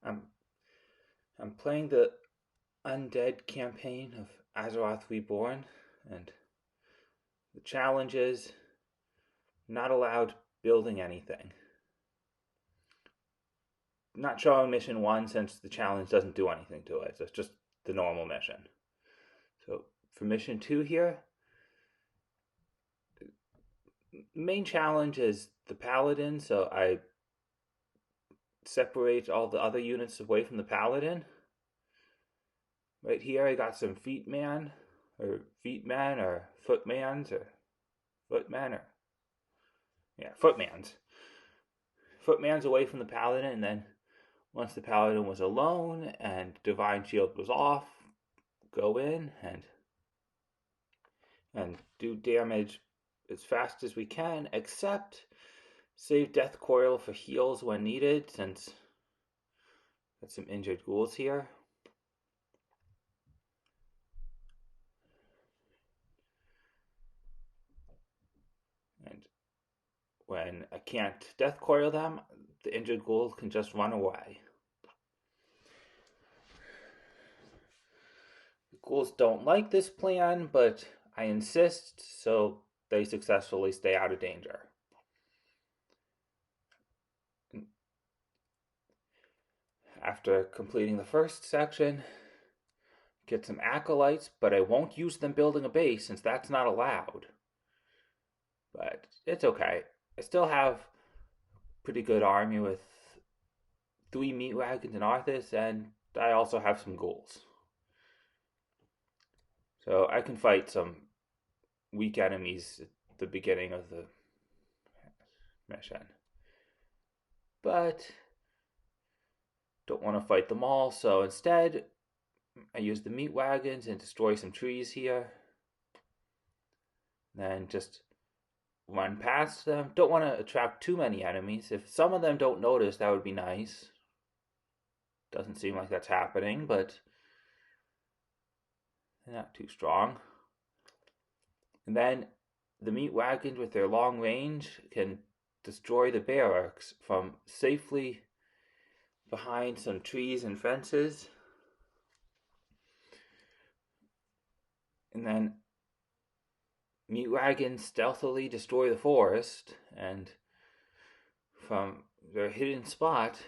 I'm I'm playing the undead campaign of Azeroth Reborn, and the challenge is not allowed building anything. Not showing mission 1 since the challenge doesn't do anything to it. So it's just the normal mission. So for mission 2 here, the main challenge is the paladin, so I separate all the other units away from the paladin. Right here I got some feetmen or footmans or footmen or footmans. Footmans away from the paladin, and then once the paladin was alone and divine shield was off, go in and do damage as fast as we can, except save death coil for heals when needed, since got some injured ghouls here. And when I can't death coil them, the injured ghouls can just run away. The ghouls don't like this plan, but I insist, so they successfully stay out of danger. After completing the first section, get some acolytes, but I won't use them building a base since that's not allowed. But it's okay. I still have pretty good army with 3 meat wagons and Arthas, and I also have some ghouls. So I can fight some weak enemies at the beginning of the mission. But don't want to fight them all, so instead I use the meat wagons and destroy some trees here. Then just run past them. Don't want to attract too many enemies. If some of them don't notice, that would be nice. Doesn't seem like that's happening, but they're not too strong. And then the meat wagons with their long range can destroy the barracks from safely behind some trees and fences. And then meat wagons stealthily destroy the forest, and from their hidden spot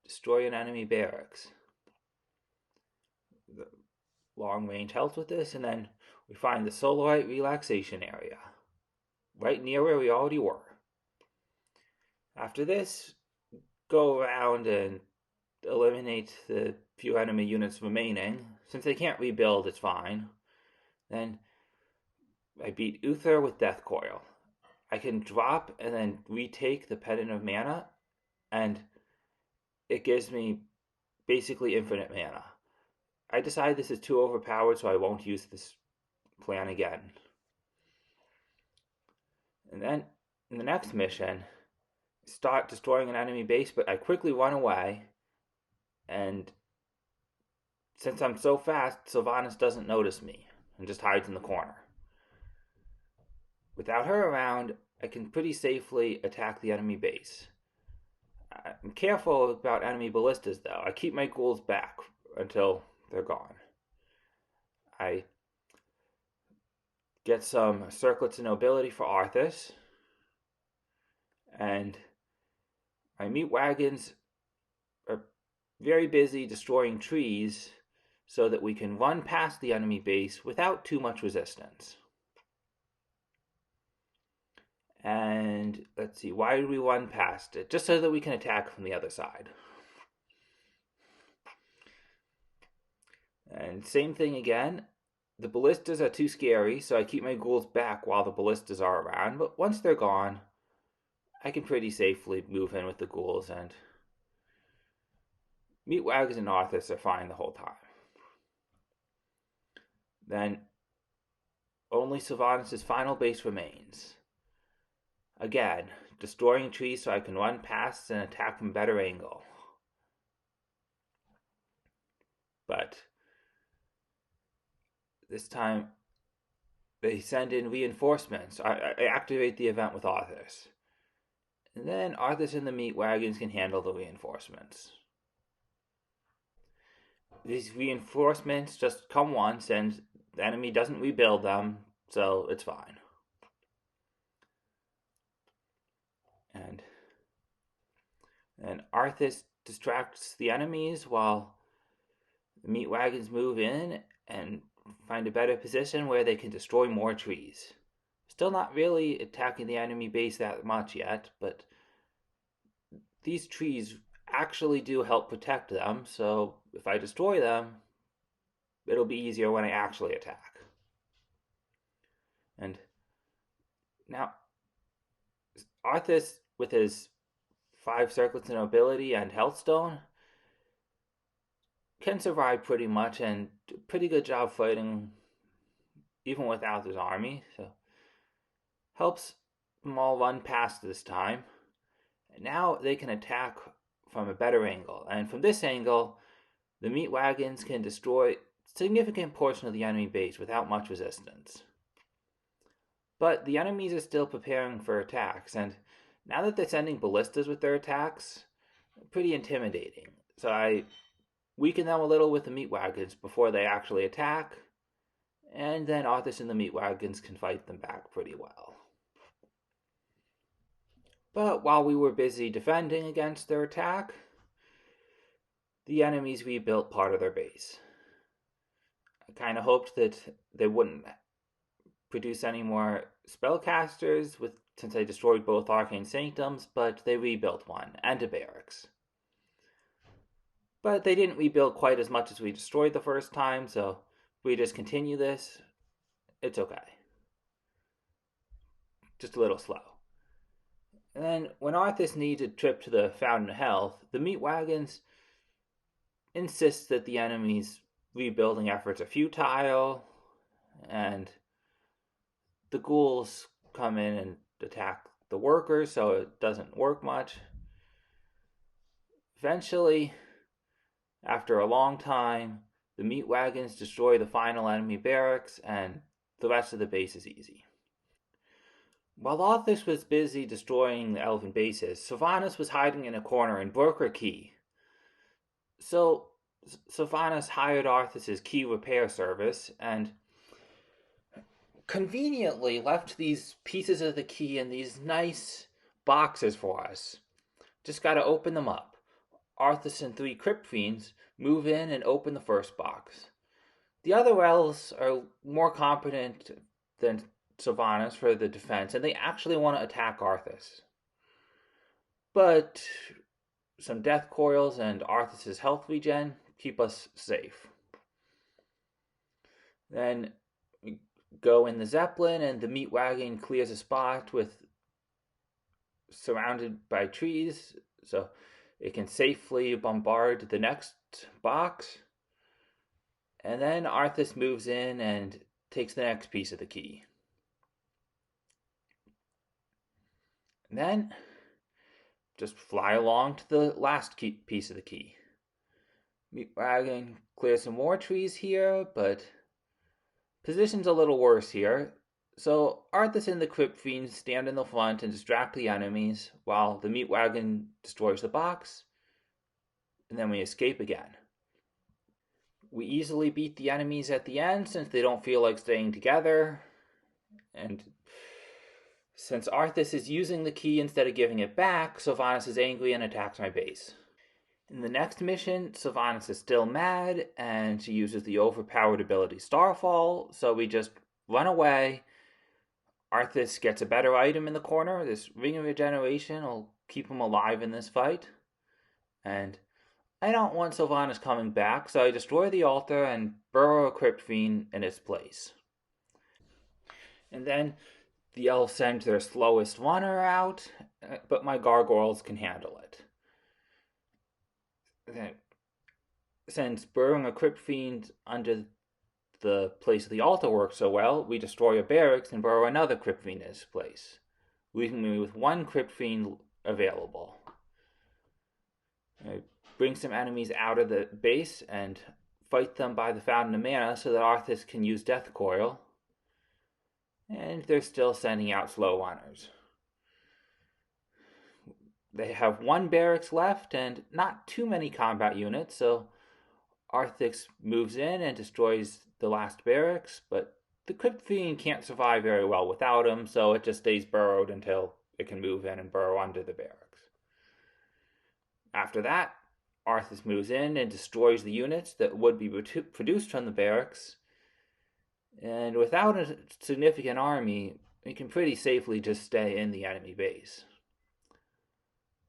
destroy an enemy barracks. The long range helps with this, and then we find the Solarite relaxation area, right near where we already were. After this, go around and eliminate the few enemy units remaining. Since they can't rebuild, it's fine. Then I beat Uther with Death Coil. I can drop and then retake the Pendant of Mana, and it gives me basically infinite mana. I decide this is too overpowered, so I won't use this plan again. And then in the next mission, start destroying an enemy base, but I quickly run away, and since I'm so fast, Sylvanas doesn't notice me and just hides in the corner. Without her around, I can pretty safely attack the enemy base. I'm careful about enemy ballistas, though. I keep my ghouls back until they're gone. I get some circlets of nobility for Arthas, and my meat wagons are very busy destroying trees so that we can run past the enemy base without too much resistance. And let's see, why did we run past it? Just so that we can attack from the other side. And same thing again. The ballistas are too scary, so I keep my ghouls back while the ballistas are around. But once they're gone, I can pretty safely move in with the ghouls, and meat wagons and Arthas are fine the whole time. Then only Sylvanas' final base remains. Again, destroying trees so I can run past and attack from a better angle. But this time, they send in reinforcements. I activate the event with Arthas. And then Arthas and the meat wagons can handle the reinforcements. these reinforcements just come once and the enemy doesn't rebuild them, so it's fine. And Arthas distracts the enemies while the meat wagons move in and find a better position where they can destroy more trees. Still not really attacking the enemy base that much yet, but these trees actually do help protect them, so if I destroy them, it'll be easier when I actually attack. And now, Arthas, with his 5 circlets of nobility and healthstone, can survive pretty much and do a pretty good job fighting even without his army, so helps them all run past this time. And now they can attack from a better angle, and from this angle, the meat wagons can destroy a significant portion of the enemy base without much resistance. But the enemies are still preparing for attacks, and now that they're sending ballistas with their attacks, pretty intimidating. So I weaken them a little with the meat wagons before they actually attack, and then Arthas and the meat wagons can fight them back pretty well. But while we were busy defending against their attack, the enemies rebuilt part of their base. I kind of hoped that they wouldn't produce any more spellcasters since I destroyed both Arcane Sanctums, but they rebuilt one, and a barracks. But they didn't rebuild quite as much as we destroyed the first time, so we just continue this. It's okay. Just a little slow. And then when Arthas needs a trip to the Fountain of Health, the meat wagons insist that the enemy's rebuilding efforts are futile, and the ghouls come in and attack the workers, so it doesn't work much. Eventually, after a long time, the meat wagons destroy the final enemy barracks, and the rest of the base is easy. While Arthas was busy destroying the elven bases, Sylvanas was hiding in a corner and broke her key. So Sylvanas hired Arthas' key repair service and conveniently left these pieces of the key in these nice boxes for us. Just gotta open them up. Arthas and 3 crypt fiends move in and open the first box. The other elves are more competent than Sylvanas for the defense, and they actually want to attack Arthas. But some death coils and Arthas' health regen keep us safe. Then we go in the Zeppelin, and the meat wagon clears a spot surrounded by trees, so it can safely bombard the next box. And then Arthas moves in and takes the next piece of the key. And then just fly along to the last piece of the key. Meat wagon clears some more trees here, but position's a little worse here. So Arthas and the crypt fiends stand in the front and distract the enemies while the meat wagon destroys the box, and then we escape again. We easily beat the enemies at the end since they don't feel like staying together, and since Arthas is using the key instead of giving it back, Sylvanas is angry and attacks my base. In the next mission, Sylvanas is still mad, and she uses the overpowered ability Starfall, so we just run away. Arthas gets a better item in the corner. This Ring of Regeneration will keep him alive in this fight. And I don't want Sylvanas coming back, so I destroy the altar and burrow a Crypt Fiend in its place. And then the elves send their slowest runner out, but my gargoyles can handle it. Since burrowing a Crypt Fiend under the place of the altar works so well, we destroy a barracks and burrow another Crypt Fiend in its place, leaving me with 1 Crypt Fiend available. I bring some enemies out of the base and fight them by the Fountain of Mana so that Arthas can use Death Coil. And they're still sending out slow runners. They have 1 barracks left and not too many combat units, so Arthix moves in and destroys the last barracks, but the Crypt Fiend can't survive very well without him, so it just stays burrowed until it can move in and burrow under the barracks. After that, Arthas moves in and destroys the units that would be produced from the barracks, and without a significant army, we can pretty safely just stay in the enemy base.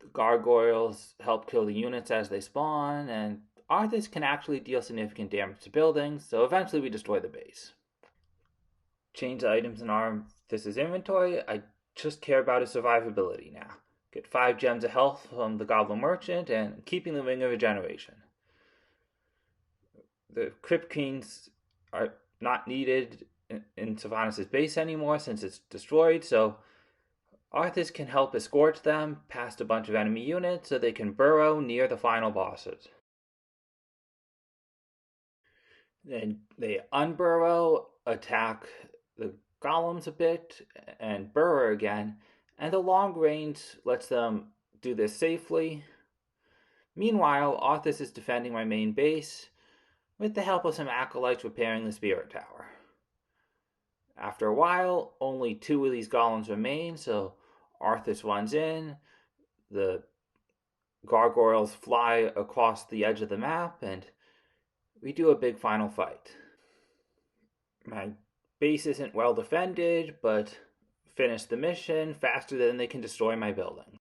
The gargoyles help kill the units as they spawn, and Arthas can actually deal significant damage to buildings, so eventually we destroy the base. Change the items in Arthas' inventory. I just care about his survivability now. Get 5 gems of health from the Goblin Merchant, and keeping the Ring of Regeneration. The Crypt Kings are not needed in Sylvanas' base anymore since it's destroyed, so Arthas can help escort them past a bunch of enemy units so they can burrow near the final bosses. Then they unburrow, attack the golems a bit, and burrow again, and the long range lets them do this safely. Meanwhile, Arthas is defending my main base with the help of some acolytes repairing the spirit tower. After a while, only 2 of these golems remain, so Arthas runs in, the gargoyles fly across the edge of the map, and we do a big final fight. My base isn't well defended, but finish the mission faster than they can destroy my buildings.